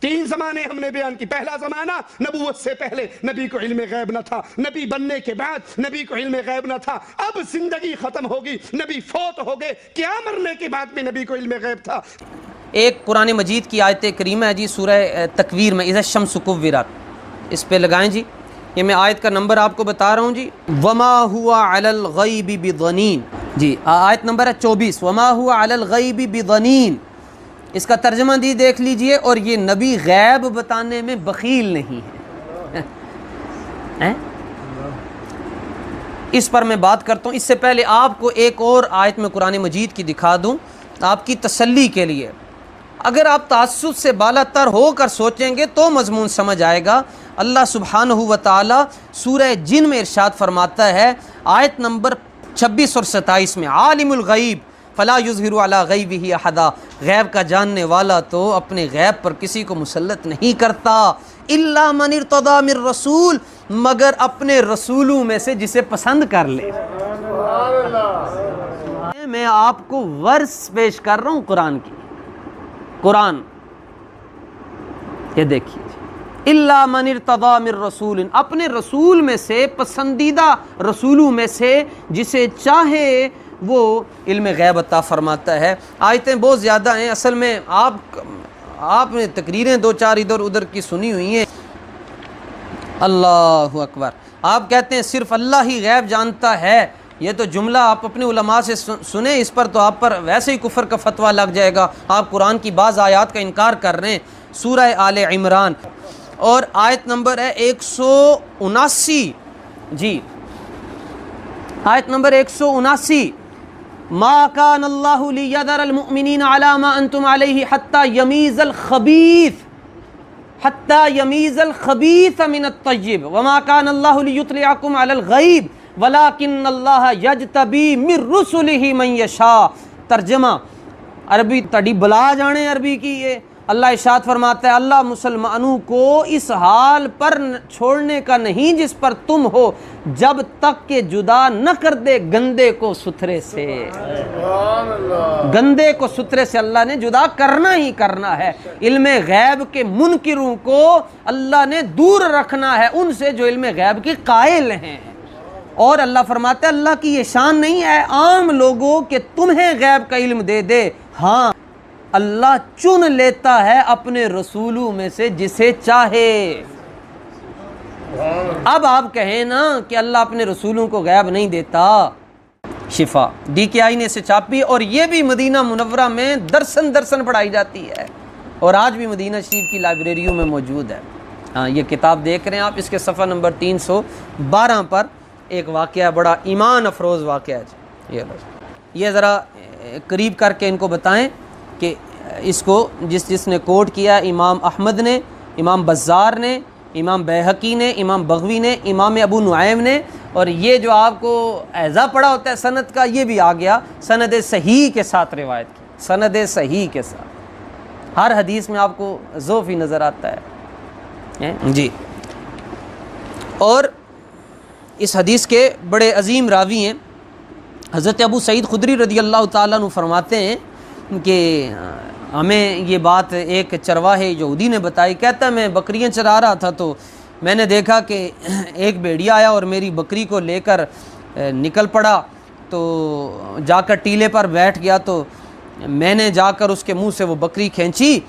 3 زمانے ہم نے بیان کی. پہلا زمانہ نبوت سے پہلے نبی کو علم غیب نہ تھا, نبی بننے کے بعد نبی کو علم غیب نہ تھا. اب زندگی ختم ہوگی, نبی فوت ہو گئے, کیا مرنے کے بعد بھی نبی کو علم غیب تھا. ایک قرآن مجید کی آیت کریمہ ہے جی, سورہ تکویر میں, اذا الشمس کورت, اس پہ لگائیں جی. یہ میں آیت کا نمبر آپ کو بتا رہا ہوں جی. وما ہوا علی الغیب بضنین, جی آیت نمبر ہے 24. وما ہوا علی الغیب بضنین, اس کا ترجمہ دی دیکھ لیجئے. اور یہ نبی غیب بتانے میں بخیل نہیں ہے. اس پر میں بات کرتا ہوں. اس سے پہلے آپ کو ایک اور آیت میں قرآن مجید کی دکھا دوں آپ کی تسلی کے لیے. اگر آپ تعصب سے بالا تر ہو کر سوچیں گے تو مضمون سمجھ آئے گا. اللہ سبحانہ و تعالی سورہ جن میں ارشاد فرماتا ہے آیت نمبر 26 اور 27 میں, عالم الغیب فلا یظہر علی غیبہ احدا, غیب کا جاننے والا تو اپنے غیب پر کسی کو مسلط نہیں کرتا, الا من ارتضی من رسول, مگر اپنے رسولوں میں سے جسے پسند کر لے. میں آپ کو ورس پیش کر رہا ہوں قرآن کی. قرآن یہ دیکھیے, الا من ارتضی من رسول, اپنے رسول میں سے, پسندیدہ رسولوں میں سے جسے چاہے وہ علم غیب عطا فرماتا ہے. آیتیں بہت زیادہ ہیں, اصل میں آپ نے تقریریں 2-4 ادھر ادھر کی سنی ہوئی ہیں. اللہ اکبر. آپ کہتے ہیں صرف اللہ ہی غیب جانتا ہے, یہ تو جملہ آپ اپنے علماء سے سنیں, اس پر تو آپ پر ویسے ہی کفر کا فتویٰ لگ جائے گا. آپ قرآن کی بعض آیات کا انکار کر رہے ہیں. سورہ آل عمران اور آیت نمبر ہے 179, جی آیت نمبر 179, ما کان اللہ لیذر المؤمنین علی ما انتم علیہ حتی یمیز الخبیث من الطیب وما کان اللہ لیطلعکم علی الغیب ولکن اللہ یجتبی من رسلہ من یشاء. ترجمہ عربی تڑی بلا جانے عربی کی. یہ اللہ ارشاد فرماتا ہے اللہ مسلمانوں کو اس حال پر چھوڑنے کا نہیں جس پر تم ہو, جب تک کہ جدا نہ کر دے گندے کو ستھرے سے. گندے کو ستھرے سے اللہ نے جدا کرنا ہی کرنا ہے. علم غیب کے منکروں کو اللہ نے دور رکھنا ہے ان سے جو علم غیب کے قائل ہیں. اور اللہ فرماتا ہے اللہ کی یہ شان نہیں ہے عام لوگوں کہ تمہیں غیب کا علم دے دے, ہاں اللہ چن لیتا ہے اپنے رسولوں میں سے جسے چاہے. اب آپ کہیں نا کہ اللہ اپنے رسولوں کو غیب نہیں دیتا. شفا DKI نے اسے چھاپی اور یہ بھی مدینہ منورہ میں درسن پڑھائی جاتی ہے اور آج بھی مدینہ شریف کی لائبریریوں میں موجود ہے. ہاں یہ کتاب دیکھ رہے ہیں آپ, اس کے صفحہ نمبر 312 پر ایک واقعہ, بڑا ایمان افروز واقعہ ہے. یہ ذرا قریب کر کے ان کو بتائیں کہ اس کو جس نے کوٹ کیا امام احمد نے, امام بزار نے, امام بیہقی نے, امام بغوی نے, امام ابو نعیم نے, اور یہ جو آپ کو اعزا پڑا ہوتا ہے سند کا یہ بھی آ گیا سند صحیح کے ساتھ روایت کی, سند صحیح کے ساتھ. ہر حدیث میں آپ کو ضعف ہی نظر آتا ہے جی. اور اس حدیث کے بڑے عظیم راوی ہیں حضرت ابو سعید خدری رضی اللہ تعالیٰ عنہ فرماتے ہیں کہ ہمیں یہ بات ایک چرواہے یہودی نے بتائی. کہتا ہے میں بکریاں چرا رہا تھا تو میں نے دیکھا کہ ایک بھیڑیا آیا اور میری بکری کو لے کر نکل پڑا, تو جا کر ٹیلے پر بیٹھ گیا, تو میں نے جا کر اس کے منہ سے وہ بکری کھینچی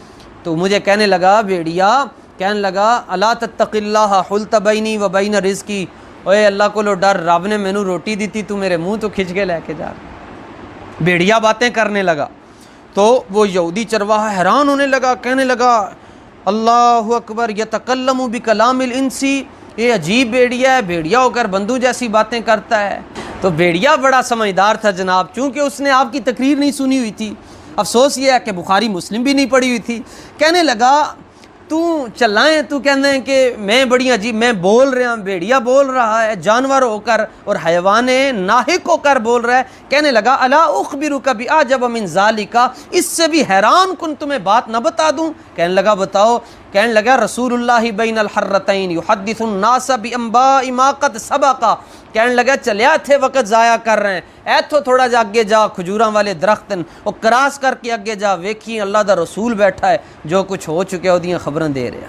تو مجھے کہنے لگا, بھیڑیا کہنے لگا, الا تتق اللہ حلت بینی و بین رزقی, اوے اللہ کو لو ڈر, رب نے مینوں روٹی دی تھی, تو میرے منہ تو کھچ کے لے کے جا. بھیڑیا باتیں کرنے لگا تو وہ یہودی چرواہا حیران ہونے لگا, کہنے لگا اللہ اکبر یتکلم بکلام الانسی, یہ عجیب بھیڑیا ہے, بھیڑیا ہو کر بندو جیسی باتیں کرتا ہے. تو بھیڑیا بڑا سمجھدار تھا جناب, چونکہ اس نے آپ کی تقریر نہیں سنی ہوئی تھی. افسوس یہ ہے کہ بخاری مسلم بھی نہیں پڑھی ہوئی تھی. کہنے لگا تو چلائیں, تو کہتے ہیں کہ میں بڑی عجیب, میں بول رہا ہوں, بھیڑیا بول رہا ہے جانور ہو کر اور حیوان ناحق ہو کر بول رہا ہے. کہنے لگا الا اخبرک باعجب من ذالک, اس سے بھی حیران کن تمہیں بات نہ بتا دوں. کہنے لگا بتاؤ. کہنے لگا رسول اللہ بین الحرتین یحدث الناس بانباء ما قد سبق. کہنے لگا چلیا تھے وقت ضائع کر رہے ہیں, ایتھو تھوڑا جا اگے جا, کھجوراں والے درخت اور کراس کر کے اگے جا, ویکھی اللہ دا رسول بیٹھا ہے, جو کچھ ہو چکے اودیاں خبراں خبریں دے رہے ہیں۔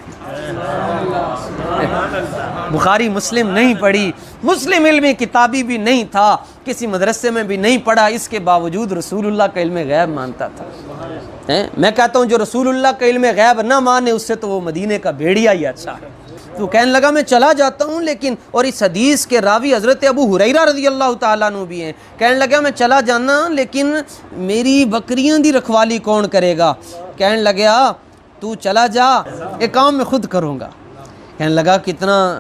بخاری مسلم نہیں پڑھی، مسلم علمی کتابی بھی نہیں تھا، کسی مدرسے میں بھی نہیں پڑھا، اس کے باوجود رسول اللہ کا علم غیب مانتا تھا۔ میں کہتا ہوں جو رسول اللہ کا علم غیب نہ مانے اس سے تو وہ مدینے کا بھیڑیا ہی اچھا ہے۔ تو کہنے لگا میں چلا جاتا ہوں لیکن، اور اس حدیث کے راوی حضرت ابو ہریرہ رضی اللہ تعالیٰ عنہ بھی ہیں، کہنے لگا میں چلا جانا لیکن میری بکریاں دی رکھوالی کون کرے گا؟ کہنے لگا تو چلا جا، ایک کام میں خود کروں گا۔ کہنے لگا کتنا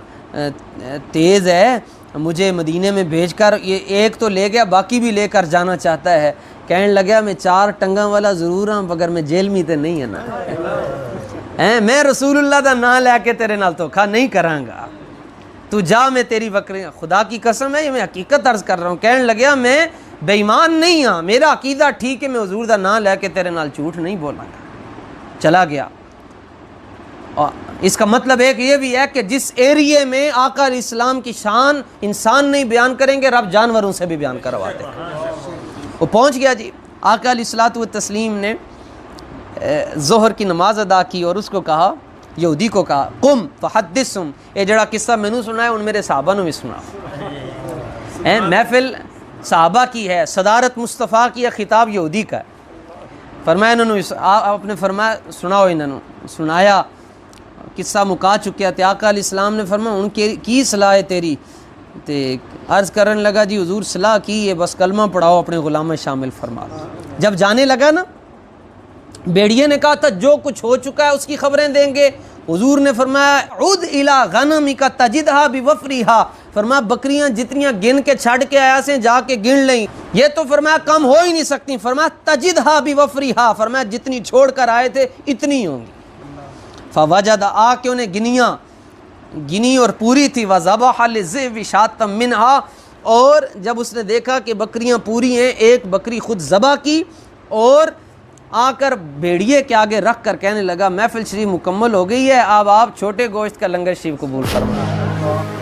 تیز ہے، مجھے مدینے میں بھیج کر یہ ایک تو لے گیا باقی بھی لے کر جانا چاہتا ہے۔ کہنے لگا میں 4 ٹنگاں والا ضرور ہوں مگر میں جیل میں تے نہیں ہے نا، میں رسول اللہ دا نام لے کے تیرے نال دھوکھا نہیں کروں گا، تو جا، میں تیری بکری، خدا کی قسم ہے یہ میں حقیقت عرض کر رہا ہوں۔ کہنے لگا میں بے ایمان نہیں ہاں، میرا عقیدہ ٹھیک ہے، میں حضور دا نام لے کے تیرے نال جھوٹ نہیں بولاں گا۔ چلا گیا۔ اور اس کا مطلب ایک یہ بھی ہے کہ جس ایریے میں آقا علیہ السلام کی شان انسان نہیں بیان کریں گے، رب جانوروں سے بھی بیان کرواتے ہیں۔ وہ پہنچ گیا جی، آقا علیہ الصلوۃ والتسلیم نے ظہر کی نماز ادا کی اور اس کو کہا، یہودی کو کہا قم فحدثہم، یہ جڑا قصہ میں نے سنا ہے ان میرے صحابہ نے بھی سنا۔ محفل صحابہ کی ہے، صدارت مصطفیٰ کی ہے، خطاب یہودی کا ہے۔ فرمایا انہوں نے آپ نے فرمایا سناؤ، انہوں نے سنایا، قصہ مکا چکیا تھے۔ آقا علیہ السلام نے فرمایا ان کی صلاح ہے تیری؟ تے عرض کرنے لگا جی حضور صلاح کی ہے، بس کلمہ پڑھاؤ، اپنے غلام میں شامل فرما دو۔ جب جانے لگا نا، بیڑیے نے کہا تھا جو کچھ ہو چکا ہے اس کی خبریں دیں گے۔ حضور نے فرمایا عد الی غنمک تجدھا بوفریھا، فرمایا بکریاں جتنیاں گن کے چھڑ کے آیا سے جا کے گن لیں، یہ تو فرمایا کم ہو ہی نہیں سکتی، فرمایا تجدھا بوفریھا، فرمایا جتنی چھوڑ کر آئے تھے اتنی ہوں گی۔ فوجد، آ کے انہیں گنی اور پوری تھی، وذبح للذئب شاۃ منھا، اور جب اس نے دیکھا کہ بکریاں پوری ہیں، ایک بکری خود ذبح کی اور آ کر بھیڑیے کے آگے رکھ کر کہنے لگا محفل شریف مکمل ہو گئی ہے، اب آپ چھوٹے گوشت کا لنگر شریف قبول فرمائیں۔